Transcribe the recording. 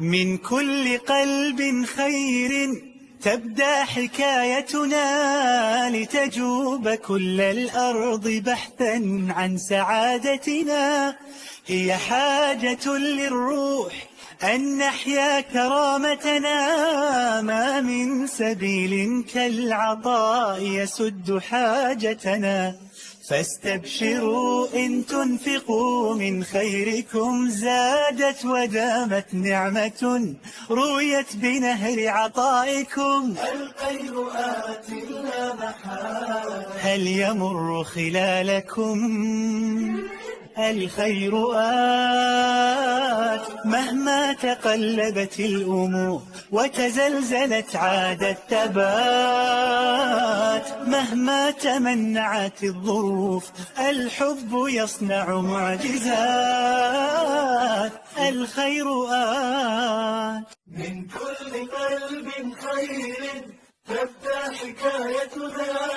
من كل قلب خير تبدأ حكايتنا، لتجوب كل الأرض بحثا عن سعادتنا. هي حاجة للروح أن نحيا كرامتنا، ما من سبيل كالعطاء يسد حاجتنا. فاستبشروا إن تنفقوا من خيركم زادت ودامت نعمة، رويت بنهر عطائكم الخير آت لا محالة. هل يمر خلالكم الخير آت مهما تقلبت الأمور وتزلزلت عاد الثبات. مهما تمنعت الظروف الحب يصنع معجزات. الخير آت من كل قلب خير تبدأ حكايتنا،